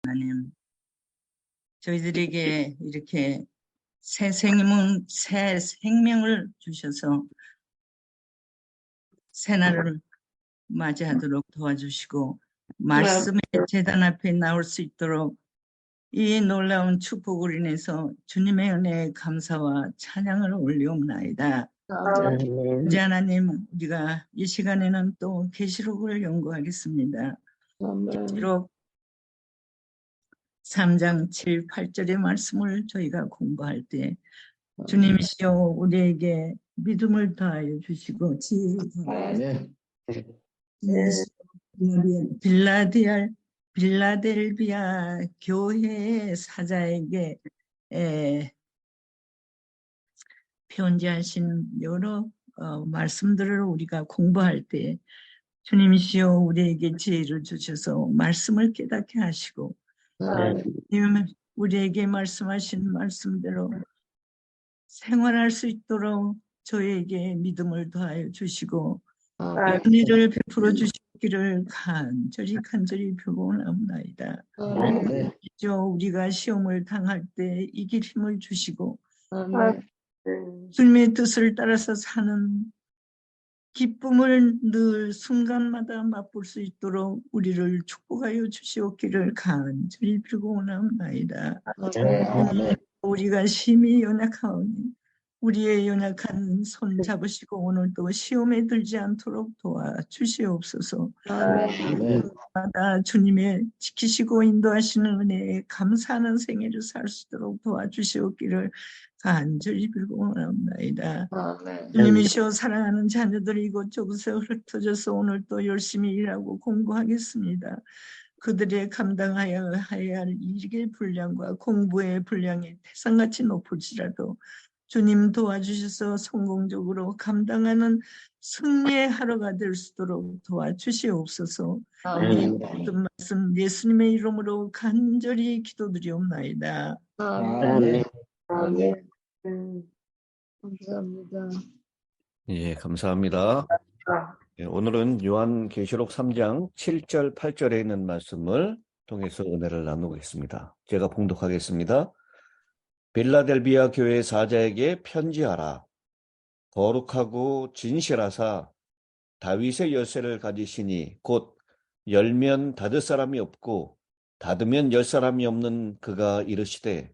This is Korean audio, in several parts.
하나님, 저희들에게 이렇게 새 생명을 주셔서 새날을 맞이하도록 도와주시고 말씀의 제단 앞에 나올 수 있도록 이 놀라운 축복을 인해서 주님의 은혜에 감사와 찬양을 올리옵나이다. 이제 하나님, 우리가 이 시간에는 또 계시록을 연구하겠습니다. 계시록 3장 7, 8절의 말씀을 저희가 공부할 때 주님이시여 우리에게 믿음을 더하여 주시고 지혜를 더하여 빌라델비아 교회의 사자에게 편지하신 여러 말씀들을 우리가 공부할 때 주님이시여 우리에게 지혜를 주셔서 말씀을 깨닫게 하시고 우리에게 말씀하신 말씀대로 생활할 수 있도록 저에게 믿음을 더하여 주시고 은혜를 베풀어 주시기를 간절히 빌어옵나이다. 우리가 시험을 당할 때 이길 힘을 주시고 주님의 뜻을 따라서 사는 기쁨을 늘 순간마다 맛볼 수 있도록 우리를 축복하여 주시옵기를 간절히 빌어옵나이다. 우리가 심히 연약하오니 우리의 연약한 손 잡으시고 오늘도 시험에 들지 않도록 도와주시옵소서. 마다 주님의 지키시고 인도하시는 은혜에 감사하는 생애를 살 수 있도록 도와주시옵기를 간절히 빌어옵나이다. 주님이시여 사랑하는 자녀들이 이곳저곳에 흩어져서 오늘 또 열심히 일하고 공부하겠습니다. 그들의 감당해야 할 일의 분량과 공부의 분량이 태산같이 높을지라도 주님 도와주셔서 성공적으로 감당하는 승리의 하루가 될 수 있도록 도와주시옵소서. 이 모든 말씀 예수님의 이름으로 간절히 기도드리옵나이다. 감사합니다. 예, 감사합니다. 오늘은 요한계시록 3장 7절, 8절에 있는 말씀을 통해서 은혜를 나누겠습니다. 제가 봉독하겠습니다. 빌라델비아 교회 사자에게 편지하라. 거룩하고 진실하사 다윗의 열쇠를 가지시니 곧 열면 닫을 사람이 없고 닫으면 열 사람이 없는 그가 이르시되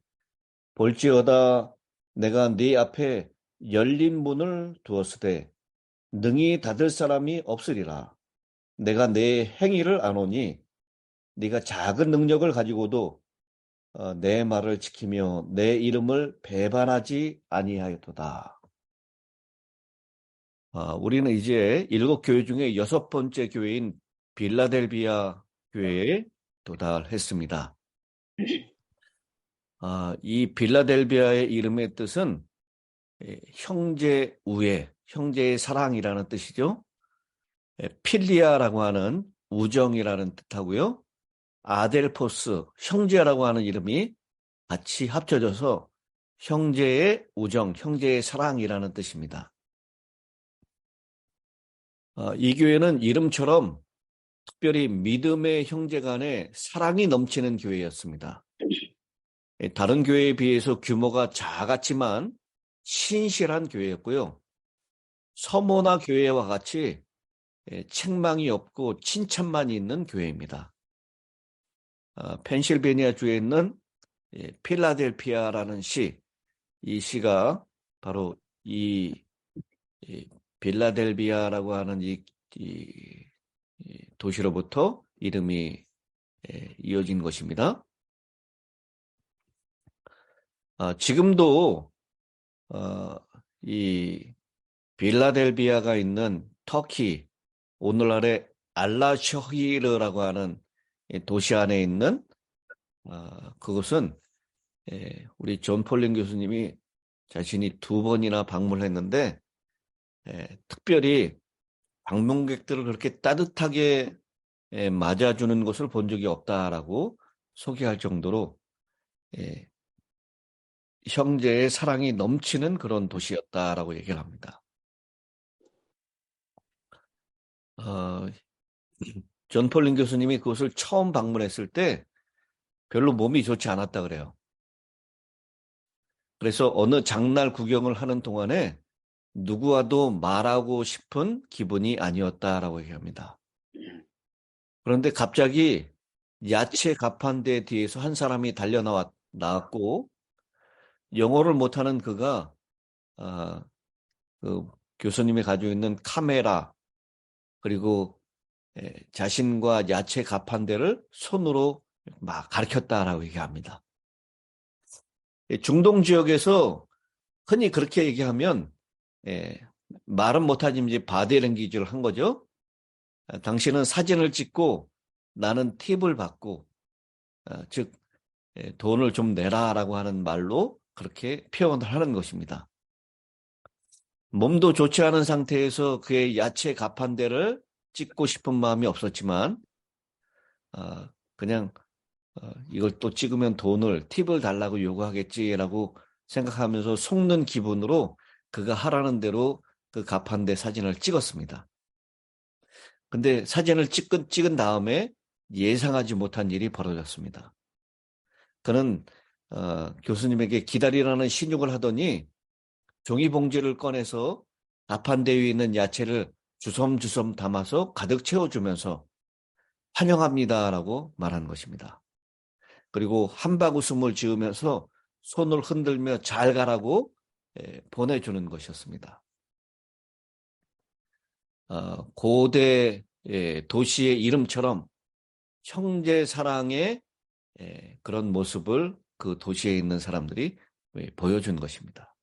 볼지어다 내가 네 앞에 열린 문을 두었으되 능히 닫을 사람이 없으리라. 내가 내 행위를 아노니 네가 작은 능력을 가지고도 내 말을 지키며 내 이름을 배반하지 아니하였도다. 우리는 이제 7교회 중에 6번째 교회인 빌라델비아 교회에 도달했습니다. 이 빌라델비아의 이름의 뜻은 형제 우애, 형제의 사랑이라는 뜻이죠. 필리아라고 하는 우정이라는 뜻하고요. 아델포스, 형제라고 하는 이름이 같이 합쳐져서 형제의 우정, 형제의 사랑이라는 뜻입니다. 이 교회는 이름처럼 특별히 믿음의 형제 간에 사랑이 넘치는 교회였습니다. 다른 교회에 비해서 규모가 작았지만 신실한 교회였고요. 서모나 교회와 같이 책망이 없고 칭찬만 있는 교회입니다. 펜실베니아 주에 있는 필라델피아라는 시, 이 시가 바로 이 빌라델비아라고 하는 이 도시로부터 이름이 이어진 것입니다. 지금도 이 빌라델비아가 있는 터키, 오늘날의 알라셔히르라고 하는 도시 안에 있는 그것은 우리 존 폴링 교수님이 자신이 2번이나 방문했는데 특별히 방문객들을 그렇게 따뜻하게 맞아주는 것을 본 적이 없다라고 소개할 정도로 형제의 사랑이 넘치는 그런 도시였다라고 얘기를 합니다. 존 폴링 교수님이 그것을 처음 방문했을 때 별로 몸이 좋지 않았다 그래요. 그래서 어느 장날 구경을 하는 동안에 누구와도 말하고 싶은 기분이 아니었다라고 얘기합니다. 그런데 갑자기 야채 가판대 뒤에서 한 사람이 나왔고 영어를 못하는 그가 아, 그 교수님이 가지고 있는 카메라 그리고 자신과 야채 가판대를 손으로 막 가르쳤다라고 얘기합니다. 중동 지역에서 흔히 그렇게 얘기하면 예, 말은 못하지만 이제 바디랭귀지를 한 거죠. 당신은 사진을 찍고 나는 팁을 받고 즉 돈을 좀 내라라고 하는 말로 그렇게 표현을 하는 것입니다. 몸도 좋지 않은 상태에서 그의 야채 가판대를 찍고 싶은 마음이 없었지만 그냥 이걸 또 찍으면 팁을 달라고 요구하겠지라고 생각하면서 속는 기분으로 그가 하라는 대로 그 가판대 사진을 찍었습니다. 근데 사진을 찍은 다음에 예상하지 못한 일이 벌어졌습니다. 그는 교수님에게 기다리라는 신용을 하더니 종이봉지를 꺼내서 가판대 위에 있는 야채를 주섬주섬 담아서 가득 채워주면서 환영합니다라고 말하는 것입니다. 그리고 한바구음을 지으면서 손을 흔들며 잘 가라고 보내주는 것이었습니다. 고대 도시의 이름처럼 형제 사랑의 그런 모습을 그 도시에 있는 사람들이 보여준 것입니다.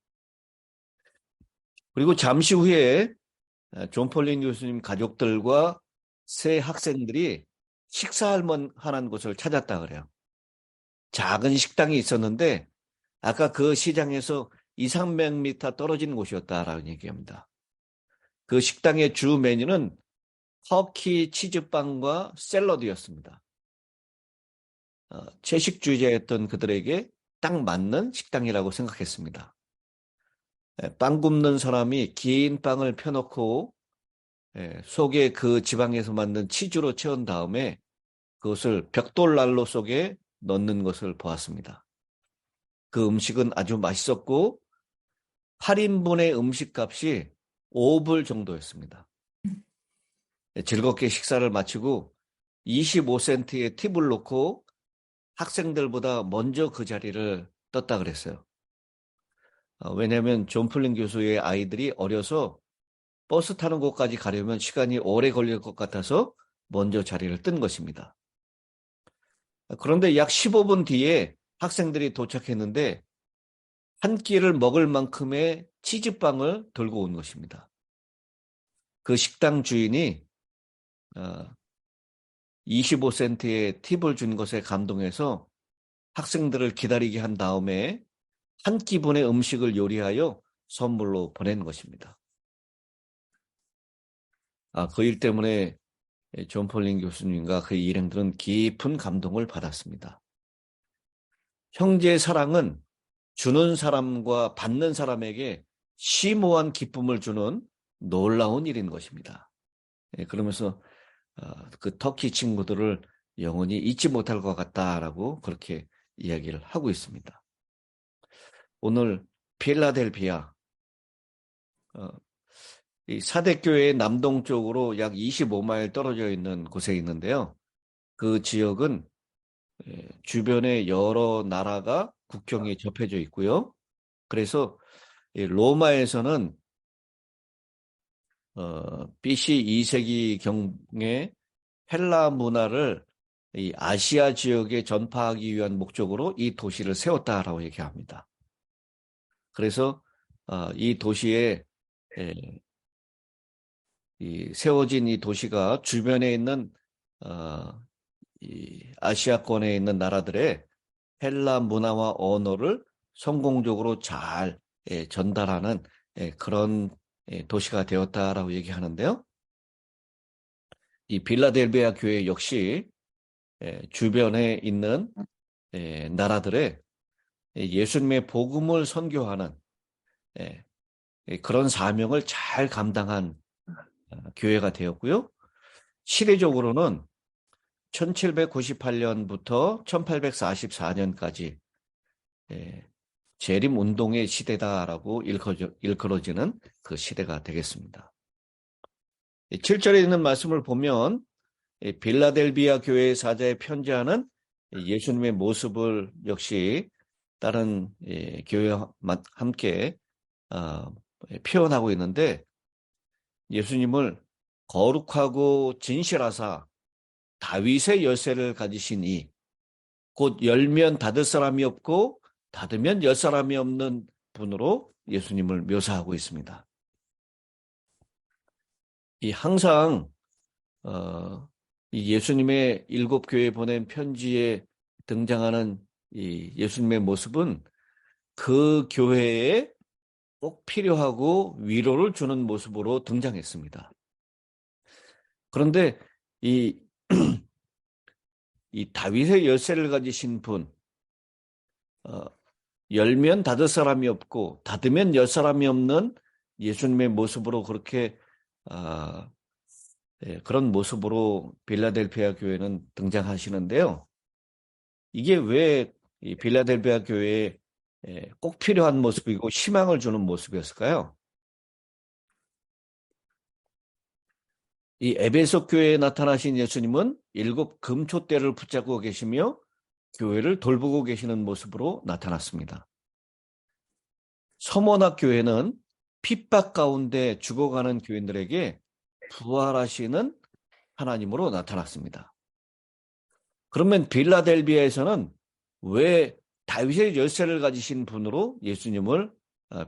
그리고 잠시 후에 존 폴린 교수님 가족들과 세 학생들이 식사할 만한 곳을 찾았다 그래요. 작은 식당이 있었는데 아까 그 시장에서 200~300m 떨어진 곳이었다라고 얘기합니다. 그 식당의 주 메뉴는 터키 치즈빵과 샐러드였습니다. 채식주의자였던 그들에게 딱 맞는 식당이라고 생각했습니다. 빵 굽는 사람이 긴 빵을 펴놓고 속에 그 지방에서 만든 치즈로 채운 다음에 그것을 벽돌난로 속에 넣는 것을 보았습니다. 그 음식은 아주 맛있었고 8인분의 음식값이 5불 정도였습니다. 즐겁게 식사를 마치고 25센트의 팁을 놓고 학생들보다 먼저 그 자리를 떴다 그랬어요. 왜냐하면 존 플린 교수의 아이들이 어려서 버스 타는 곳까지 가려면 시간이 오래 걸릴 것 같아서 먼저 자리를 뜬 것입니다. 그런데 약 15분 뒤에 학생들이 도착했는데 한 끼를 먹을 만큼의 치즈빵을 들고 온 것입니다. 그 식당 주인이 25센트의 팁을 준 것에 감동해서 학생들을 기다리게 한 다음에 한 끼분의 음식을 요리하여 선물로 보낸 것입니다. 그 일 때문에 존 폴린 교수님과 그의 일행들은 깊은 감동을 받았습니다. 형제의 사랑은 주는 사람과 받는 사람에게 심오한 기쁨을 주는 놀라운 일인 것입니다. 그러면서 그 터키 친구들을 영원히 잊지 못할 것 같다라고 그렇게 이야기를 하고 있습니다. 오늘 필라델피아 이 사대교회 남동쪽으로 약 25마일 떨어져 있는 곳에 있는데요. 그 지역은 주변에 여러 나라가 국경이 접해져 있고요. 그래서 로마에서는 BC 2세기경에 헬라 문화를 이 아시아 지역에 전파하기 위한 목적으로 이 도시를 세웠다라고 얘기합니다. 그래서 이 도시에 세워진 이 도시가 주변에 있는 이 아시아권에 있는 나라들의 헬라 문화와 언어를 성공적으로 잘 전달하는 그런 도시가 되었다라고 얘기하는데요. 이 빌라델비아 교회 역시 주변에 있는 나라들의 예수님의 복음을 선교하는 그런 사명을 잘 감당한 교회가 되었고요. 시대적으로는 1798년부터 1844년까지 재림 운동의 시대다라고 일컬어지는 그 시대가 되겠습니다. 7절에 있는 말씀을 보면 빌라델비아 교회의 사자에 편지하는 예수님의 모습을 역시 다른 교회와 함께 표현하고 있는데, 예수님을 거룩하고 진실하사 다윗의 열쇠를 가지신 이, 곧 열면 닫을 사람이 없고 닫으면 열 사람이 없는 분으로 예수님을 묘사하고 있습니다. 항상 이 예수님의 7교회에 보낸 편지에 등장하는 이 예수님의 모습은 그 교회에 꼭 필요하고 위로를 주는 모습으로 등장했습니다. 그런데 이 다윗의 열쇠를 가지신 분, 열면 닫을 사람이 없고 닫으면 열 사람이 없는 예수님의 모습으로 그렇게 그런 모습으로 빌라델피아 교회는 등장하시는데요. 이게 왜 이 빌라델피아 교회에 꼭 필요한 모습이고 희망을 주는 모습이었을까요? 이 에베소 교회에 나타나신 예수님은 7 금초대를 붙잡고 계시며 교회를 돌보고 계시는 모습으로 나타났습니다. 서머나 교회는 핍박 가운데 죽어가는 교인들에게 부활하시는 하나님으로 나타났습니다. 그러면 빌라델비아에서는 왜 다윗의 열쇠를 가지신 분으로 예수님을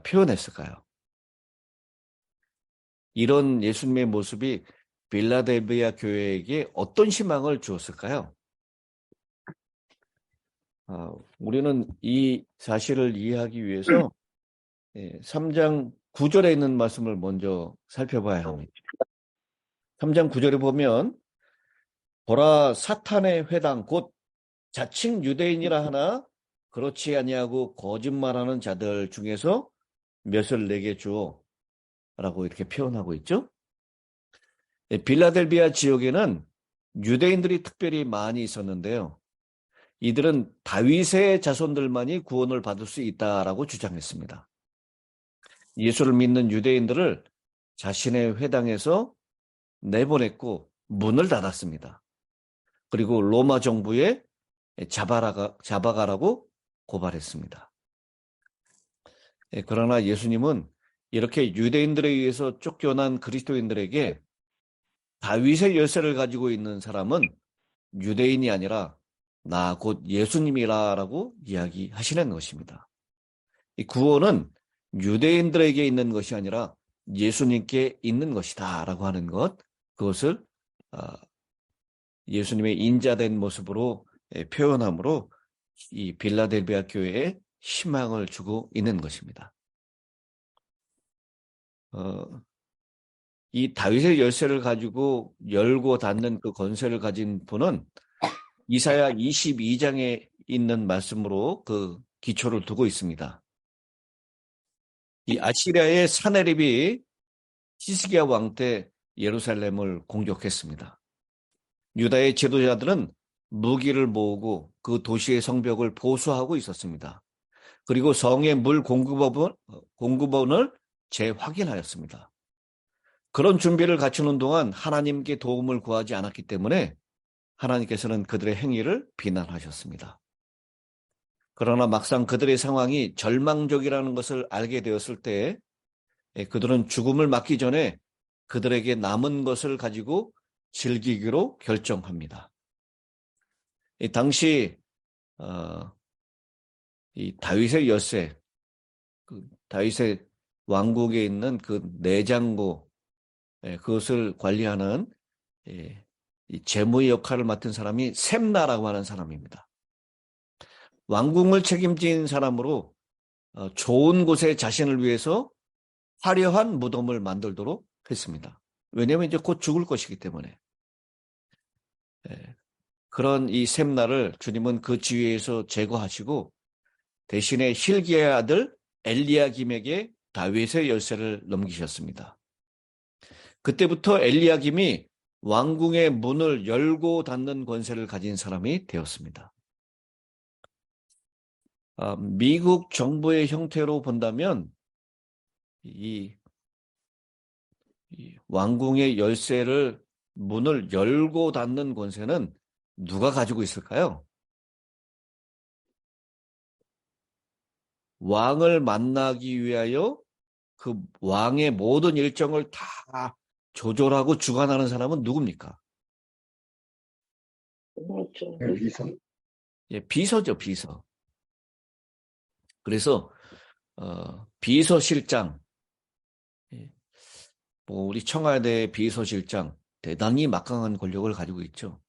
표현했을까요? 이런 예수님의 모습이 빌라델비아 교회에게 어떤 희망을 주었을까요? 우리는 이 사실을 이해하기 위해서 3장 9절에 있는 말씀을 먼저 살펴봐야 합니다. 3장 9절에 보면 보라, 사탄의 회당 곧 자칭 유대인이라 하나 그렇지 아니하고 거짓말하는 자들 중에서 몇을 내게 주어 라고 이렇게 표현하고 있죠. 빌라델비아 지역에는 유대인들이 특별히 많이 있었는데요. 이들은 다윗의 자손들만이 구원을 받을 수 있다라고 주장했습니다. 예수를 믿는 유대인들을 자신의 회당에서 내보냈고 문을 닫았습니다. 그리고 로마 정부에 잡아가라고 고발했습니다. 그러나 예수님은 이렇게 유대인들에 의해서 쫓겨난 그리스도인들에게 다윗의 열쇠를 가지고 있는 사람은 유대인이 아니라 나 곧 예수님이라고 이야기하시는 것입니다. 이 구원은 유대인들에게 있는 것이 아니라 예수님께 있는 것이다 라고 하는 것, 그것을 예수님의 인자된 모습으로 표현함으로 이 빌라델비아 교회에 희망을 주고 있는 것입니다. 이 다윗의 열쇠를 가지고 열고 닫는 그 권세를 가진 분은 이사야 22장에 있는 말씀으로 그 기초를 두고 있습니다. 이 아시리아의 사네립이 히스기야 왕 때 예루살렘을 공격했습니다. 유다의 지도자들은 무기를 모으고 그 도시의 성벽을 보수하고 있었습니다. 그리고 성의 물 공급원을 재확인하였습니다. 그런 준비를 갖추는 동안 하나님께 도움을 구하지 않았기 때문에 하나님께서는 그들의 행위를 비난하셨습니다. 그러나 막상 그들의 상황이 절망적이라는 것을 알게 되었을 때 그들은 죽음을 맞기 전에 그들에게 남은 것을 가지고 즐기기로 결정합니다. 당시 이 다윗의 열쇠, 다윗의 왕국에 있는 그 내장고, 그것을 관리하는 이 재무의 역할을 맡은 사람이 셈나라고 하는 사람입니다. 왕궁을 책임진 사람으로 좋은 곳에 자신을 위해서 화려한 무덤을 만들도록 했습니다. 왜냐하면 이제 곧 죽을 것이기 때문에. 그런 이 셈나를 주님은 그 지위에서 제거하시고 대신에 hil기야의 아들 엘리야김에게 다윗의 열쇠를 넘기셨습니다. 그때부터 엘리야김이 왕궁의 문을 열고 닫는 권세를 가진 사람이 되었습니다. 미국 정부의 형태로 본다면 이 왕궁의 열쇠를 문을 열고 닫는 권세는 누가 가지고 있을까요? 왕을 만나기 위하여 그 왕의 모든 일정을 다 조절하고 주관하는 사람은 누굽니까? 그렇죠. 비서. 예, 비서죠, 비서. 그래서 비서실장, 예, 뭐 우리 청와대 비서실장 대단히 막강한 권력을 가지고 있죠.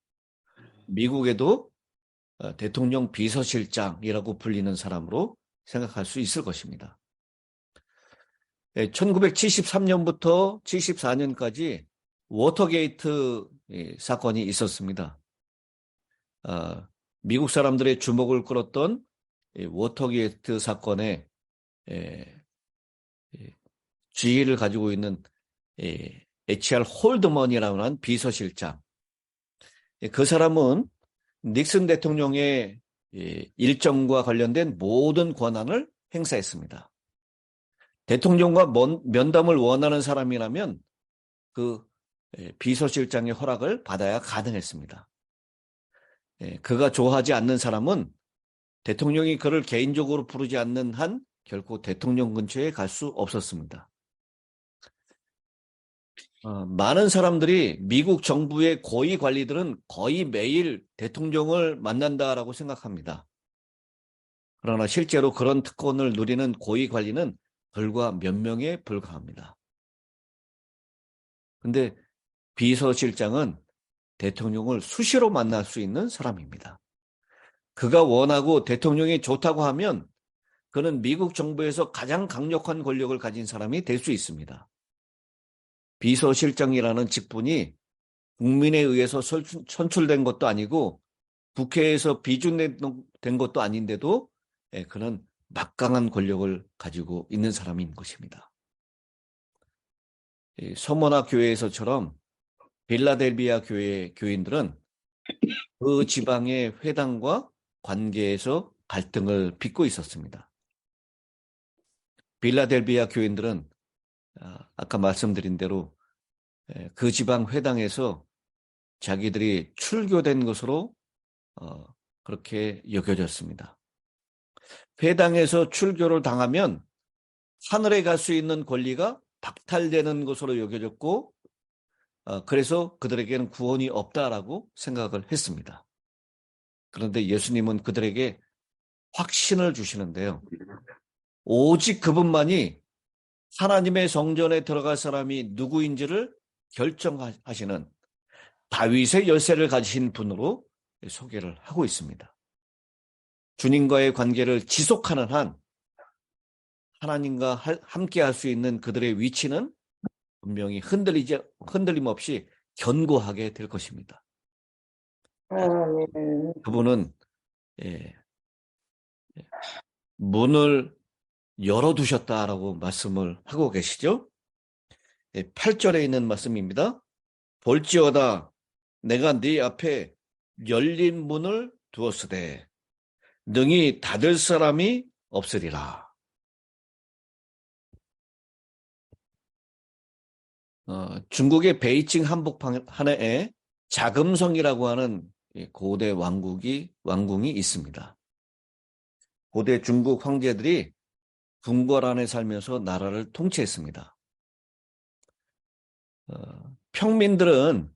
미국에도 대통령 비서실장이라고 불리는 사람으로 생각할 수 있을 것입니다. 1973년부터 74년까지 워터게이트 사건이 있었습니다. 미국 사람들의 주목을 끌었던 워터게이트 사건의 지휘를 가지고 있는 H.R. 홀드먼이라고 하는 비서실장. 그 사람은 닉슨 대통령의 일정과 관련된 모든 권한을 행사했습니다. 대통령과 면담을 원하는 사람이라면 그 비서실장의 허락을 받아야 가능했습니다. 그가 좋아하지 않는 사람은 대통령이 그를 개인적으로 부르지 않는 한 결코 대통령 근처에 갈 수 없었습니다. 많은 사람들이 미국 정부의 고위 관리들은 거의 매일 대통령을 만난다라고 생각합니다. 그러나 실제로 그런 특권을 누리는 고위 관리는 불과 몇 명에 불과합니다. 근데 비서실장은 대통령을 수시로 만날 수 있는 사람입니다. 그가 원하고 대통령이 좋다고 하면 그는 미국 정부에서 가장 강력한 권력을 가진 사람이 될 수 있습니다. 비서실장이라는 직분이 국민에 의해서 선출된 것도 아니고 국회에서 비준된 것도 아닌데도 그는 막강한 권력을 가지고 있는 사람인 것입니다. 서머나 교회에서처럼 빌라델비아 교회 교인들은 그 지방의 회당과 관계에서 갈등을 빚고 있었습니다. 빌라델비아 교인들은 아까 말씀드린 대로 그 지방 회당에서 자기들이 출교된 것으로 그렇게 여겨졌습니다. 회당에서 출교를 당하면 하늘에 갈 수 있는 권리가 박탈되는 것으로 여겨졌고 그래서 그들에게는 구원이 없다라고 생각을 했습니다. 그런데 예수님은 그들에게 확신을 주시는데요. 오직 그분만이 하나님의 성전에 들어갈 사람이 누구인지를 결정하시는 다윗의 열쇠를 가지신 분으로 소개를 하고 있습니다. 주님과의 관계를 지속하는 한 하나님과 함께 할 수 있는 그들의 위치는 분명히 흔들림 없이 견고하게 될 것입니다. 그분은 문을 열어두셨다라고 말씀을 하고 계시죠. 8절에 있는 말씀입니다. 볼지어다 내가 네 앞에 열린 문을 두었으되 능히 닫을 사람이 없으리라. 중국의 베이징 한복판 하나에 자금성이라고 하는 고대 왕궁이 있습니다. 고대 중국 황제들이 궁궐 안에 살면서 나라를 통치했습니다. 평민들은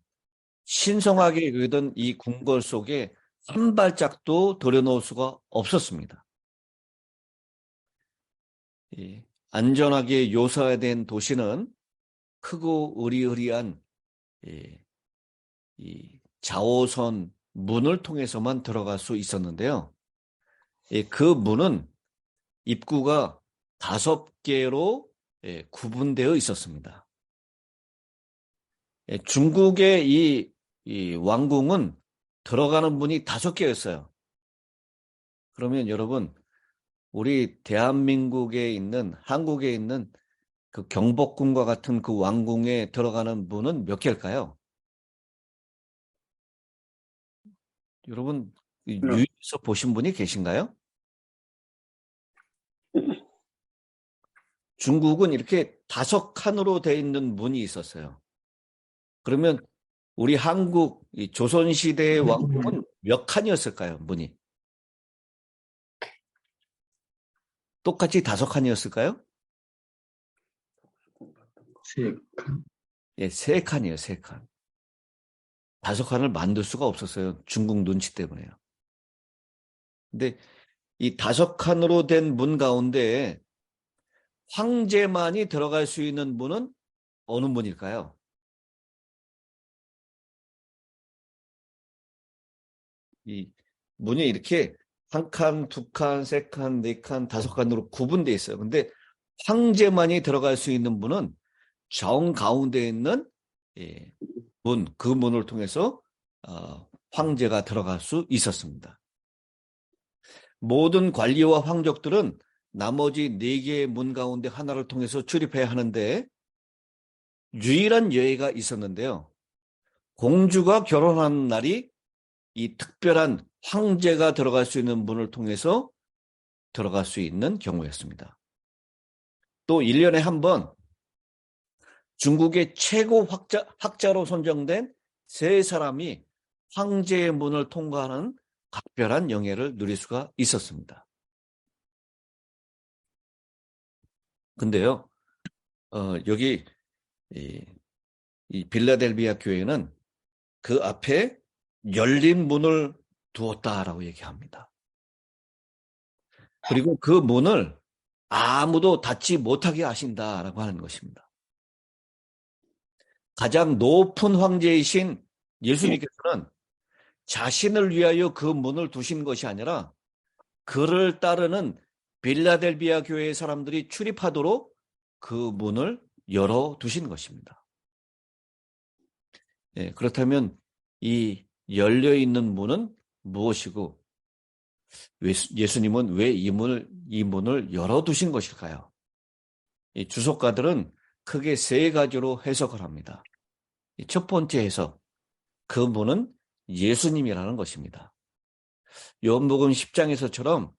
신성하게 여기던 이 궁궐 속에 한 발짝도 들여놓을 수가 없었습니다. 안전하게 요새화된 도시는 크고 으리으리한 이 자오선 문을 통해서만 들어갈 수 있었는데요. 그 문은 입구가 5개로 구분되어 있었습니다. 중국의 이 왕궁은 들어가는 문이 5개였어요. 그러면 여러분, 우리 대한민국에 있는, 한국에 있는 그 경복궁과 같은 그 왕궁에 들어가는 문은 몇 개일까요? 여러분, 유에서 보신 분이 계신가요? 중국은 이렇게 5칸으로 되어 있는 문이 있었어요. 그러면 우리 한국 이 조선시대의 왕궁은 몇 칸이었을까요, 문이? 똑같이 5칸이었을까요? 세 칸. 예, 3칸이에요, 3칸. 5칸을 만들 수가 없었어요. 중국 눈치 때문에요. 근데 이 5칸으로 된 문 가운데 황제만이 들어갈 수 있는 문은 어느 문일까요? 이 문이 이렇게 1칸, 2칸, 3칸, 4칸, 5칸으로 구분되어 있어요. 근데 황제만이 들어갈 수 있는 문은 정 가운데 있는 문, 그 문을 통해서 황제가 들어갈 수 있었습니다. 모든 관리와 황족들은 나머지 4개의 문 가운데 하나를 통해서 출입해야 하는데 유일한 예외가 있었는데요. 공주가 결혼한 날이 이 특별한 황제가 들어갈 수 있는 문을 통해서 들어갈 수 있는 경우였습니다. 또 1년에 한 번 중국의 최고 학자로 선정된 3사람이 황제의 문을 통과하는 각별한 영예를 누릴 수가 있었습니다. 근데요, 여기 이 빌라델비아 교회는 그 앞에 열린 문을 두었다라고 얘기합니다. 그리고 그 문을 아무도 닫지 못하게 하신다라고 하는 것입니다. 가장 높은 황제이신 예수님께서는 자신을 위하여 그 문을 두신 것이 아니라 그를 따르는 빌라델비아 교회의 사람들이 출입하도록 그 문을 열어두신 것입니다. 예, 그렇다면 이 열려있는 문은 무엇이고 예수님은 왜 이 문을 열어두신 것일까요? 이 주석가들은 크게 3가지로 해석을 합니다. 첫 번째 해석, 그 문은 예수님이라는 것입니다. 요한복음 10장에서처럼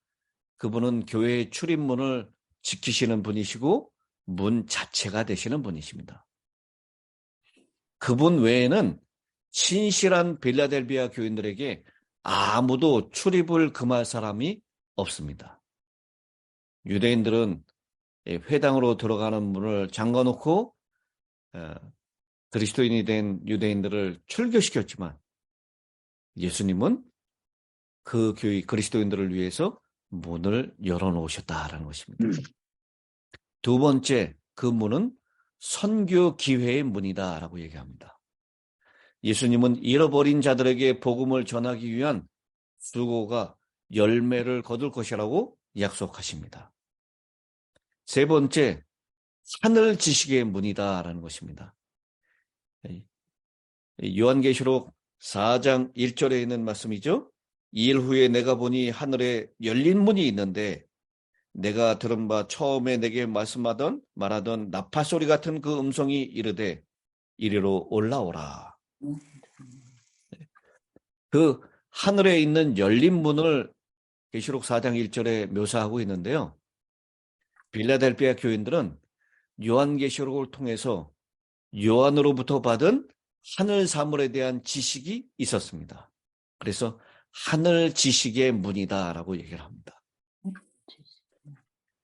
그분은 교회의 출입문을 지키시는 분이시고 문 자체가 되시는 분이십니다. 그분 외에는 신실한 빌라델비아 교인들에게 아무도 출입을 금할 사람이 없습니다. 유대인들은 회당으로 들어가는 문을 잠가놓고 그리스도인이 된 유대인들을 출교시켰지만 예수님은 그 교회 그리스도인들을 위해서 문을 열어놓으셨다라는 것입니다. 두 번째, 그 문은 선교 기회의 문이다라고 얘기합니다. 예수님은 잃어버린 자들에게 복음을 전하기 위한 수고가 열매를 거둘 것이라고 약속하십니다. 세 번째, 하늘 지식의 문이다라는 것입니다. 요한계시록 4장 1절에 있는 말씀이죠. 2일 후에 내가 보니 하늘에 열린 문이 있는데 내가 들은 바 처음에 내게 말하던 나팔 소리 같은 그 음성이 이르되 이리로 올라오라. 그 하늘에 있는 열린 문을 계시록 4장 1절에 묘사하고 있는데요. 빌라델비아 교인들은 요한계시록을 통해서 요한으로부터 받은 하늘 사물에 대한 지식이 있었습니다. 그래서 하늘 지식의 문이다라고 얘기를 합니다.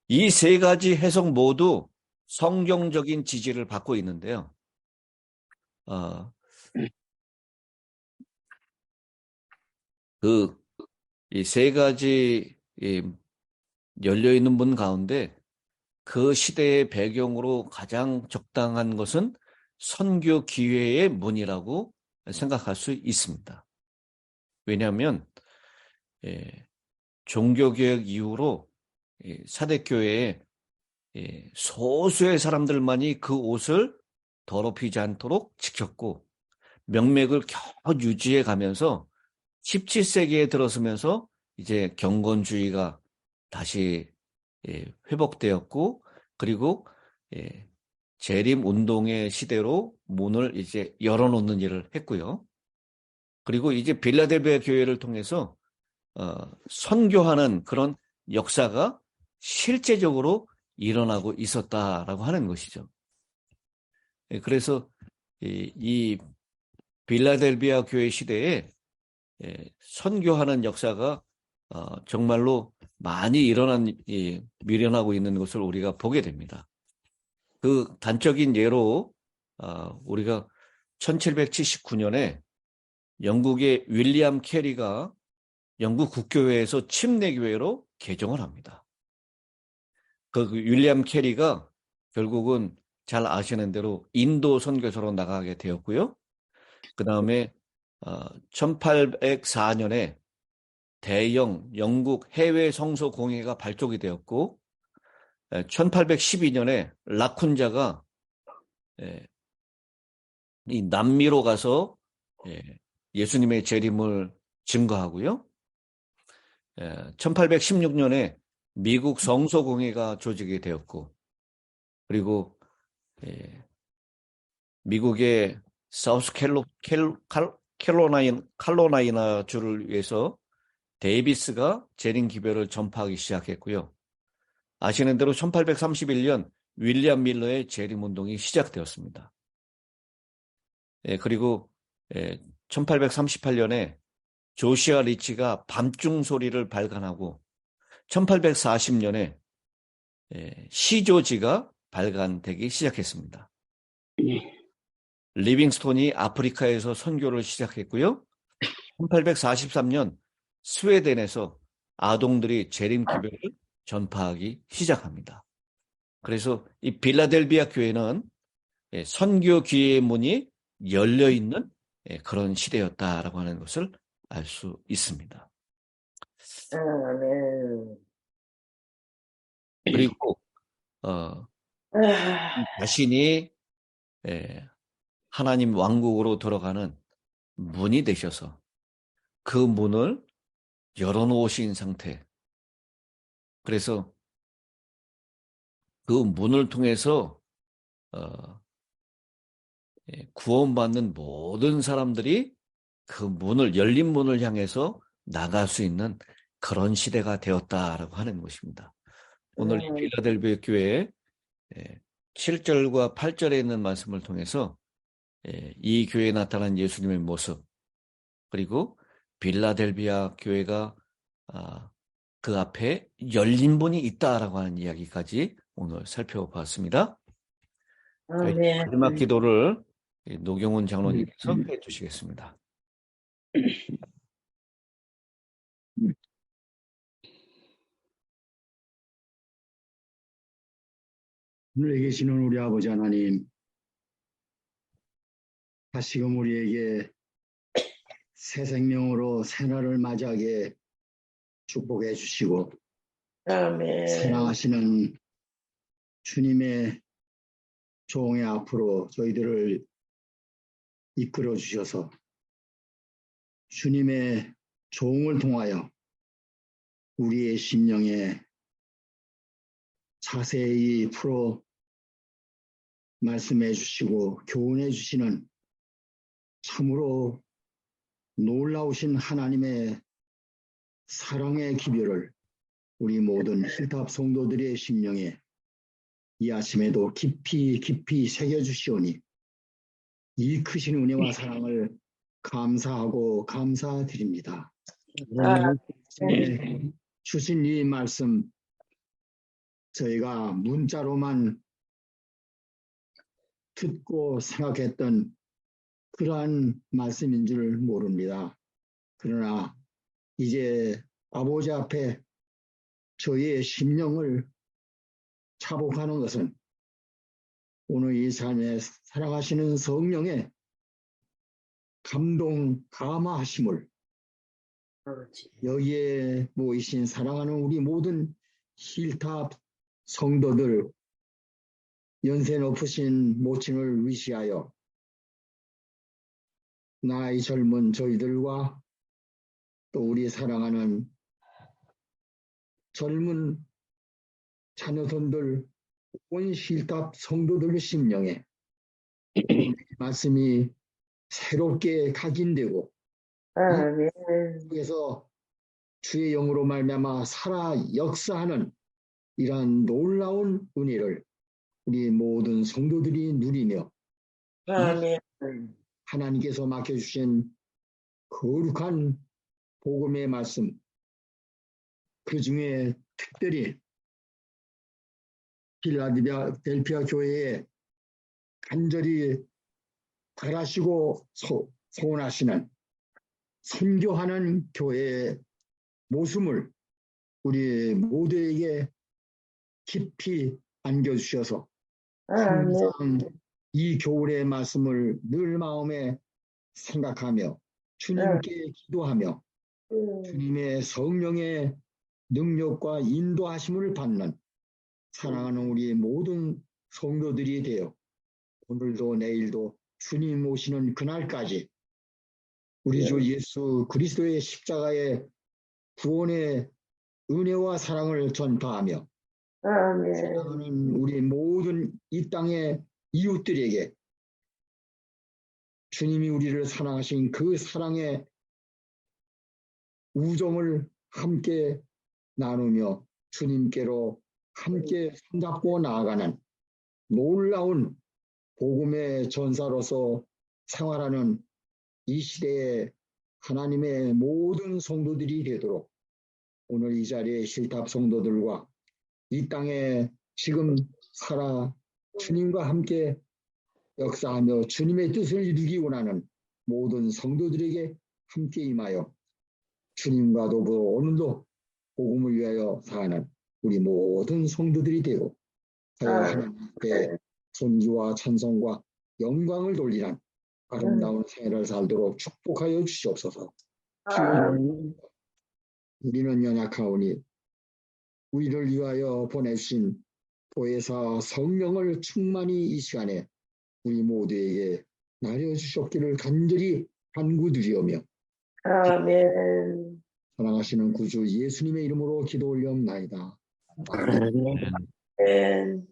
이 3가지 해석 모두 성경적인 지지를 받고 있는데요. 이 3가지 열려있는 문 가운데 그 시대의 배경으로 가장 적당한 것은 선교 기회의 문이라고 생각할 수 있습니다. 왜냐하면 종교개혁 이후로 사대교회에 소수의 사람들만이 그 옷을 더럽히지 않도록 지켰고 명맥을 겨우 유지해 가면서 17세기에 들어서면서 이제 경건주의가 다시 회복되었고 그리고 재림 운동의 시대로 문을 이제 열어놓는 일을 했고요. 그리고 이제 빌라델비아 교회를 통해서 선교하는 그런 역사가 실제적으로 일어나고 있었다라고 하는 것이죠. 그래서 이 빌라델비아 교회 시대에 선교하는 역사가 정말로 많이 밀려나고 있는 것을 우리가 보게 됩니다. 그 단적인 예로 우리가 1779년에 영국의 윌리엄 캐리가 영국 국교회에서 침례교회로 개종을 합니다. 그 윌리엄 캐리가 결국은 잘 아시는 대로 인도 선교사로 나가게 되었고요. 그 다음에 1804년에 대영 영국 해외 성서 공회가 발족이 되었고 1812년에 라쿤자가 이 남미로 가서 예수님의 재림을 증거하고요. 1816년에 미국 성서공회가 조직이 되었고 그리고 미국의 사우스 칼로라이나 주를 위해서 데이비스가 재림 기별을 전파하기 시작했고요. 아시는 대로 1831년 윌리엄 밀러의 재림 운동이 시작되었습니다. 그리고 1838년에 조시아 리치가 밤중 소리를 발간하고 1840년에 시조지가 발간되기 시작했습니다. 리빙스톤이 아프리카에서 선교를 시작했고요. 1843년 스웨덴에서 아동들이 재림 기별을 전파하기 시작합니다. 그래서 이 빌라델비아 교회는 선교 기회의 문이 열려 있는 그런 시대였다라고 하는 것을 알 수 있습니다. 그리고 자신이 하나님 왕국으로 들어가는 문이 되셔서 그 문을 열어놓으신 상태. 그래서 그 문을 통해서 구원받는 모든 사람들이 그 열린 문을 향해서 나갈 수 있는 그런 시대가 되었다라고 하는 것입니다. 오늘 빌라델비아 교회의 7절과 8절에 있는 말씀을 통해서 이 교회에 나타난 예수님의 모습 그리고 빌라델비아 교회가 그 앞에 열린 문이 있다라고 하는 이야기까지 오늘 살펴봤습니다. 마지막 기도를 노경훈 장로님께서 해주시겠습니다. 하늘에 계시는 우리 아버지 하나님, 다시금 우리에게 새 생명으로 새날을 맞이하게 축복해 주시고 사랑하시는 주님의 종의 앞으로 저희들을 이끌어 주셔서 주님의 종을 통하여 우리의 심령에 자세히 풀어 말씀해 주시고 교훈해 주시는 참으로 놀라우신 하나님의 사랑의 기별을 우리 모든 힐탑 성도들의 심령에 이 아침에도 깊이 깊이 새겨주시오니 이 크신 은혜와 사랑을 감사하고 감사드립니다. 주신 이 말씀 저희가 문자로만 듣고 생각했던 그러한 말씀인 줄 모릅니다. 그러나 이제 아버지 앞에 저희의 심령을 차복하는 것은 오늘 이 삶에 살아가시는 성령의 감동, 감화하심을 여기에 모이신 사랑하는 우리 모든 힐탑 성도들 연세 높으신 모친을 위시하여 나이 젊은 저희들과 또 우리 사랑하는 젊은 자녀손들 온 힐탑 성도들 심령에 말씀이 새롭게 각인되고 아멘. 그래서 주의 영으로 말미암아 살아 역사하는 이러한 놀라운 은혜를 우리 모든 성도들이 누리며 아멘. 하나님께서 맡겨주신 거룩한 복음의 말씀, 그 중에 특별히 필라델피아 교회에 간절히 바라시고 소원하시는 선교하는 교회의 모습을 우리 모두에게 깊이 안겨주셔서 아멘. 항상 이 교울의 말씀을 늘 마음에 생각하며 주님께 기도하며 주님의 성령의 능력과 인도하심을 받는 사랑하는 우리 모든 성도들이 되어 오늘도 내일도 주님 오시는 그날까지 우리 주 예수 그리스도의 십자가의 구원의 은혜와 사랑을 전파하며 아멘. 사랑하는 우리 모든 이 땅의 이웃들에게 주님이 우리를 사랑하신 그 사랑의 우정을 함께 나누며 주님께로 함께 손잡고 나아가는 놀라운 복음의 전사로서 생활하는 이 시대의 하나님의 모든 성도들이 되도록 오늘 이 자리에 실탑 성도들과 이 땅에 지금 살아 주님과 함께 역사하며 주님의 뜻을 이루기 원하는 모든 성도들에게 함께 임하여 주님과 더불어 오늘도 복음을 위하여 사는 우리 모든 성도들이 되고 하나님께 존귀와 찬송과 영광을 돌리는 아름다운 생애를 살도록 축복하여 주시옵소서. 우리는 연약하오니 우리를 위하여 보내주신 보혜사 성령을 충만히 이 시간에 우리 모두에게 나려주셨기를 간절히 간구드리오며 아멘. 사랑하시는 구주 예수님의 이름으로 기도 올려옵나이다. 아멘.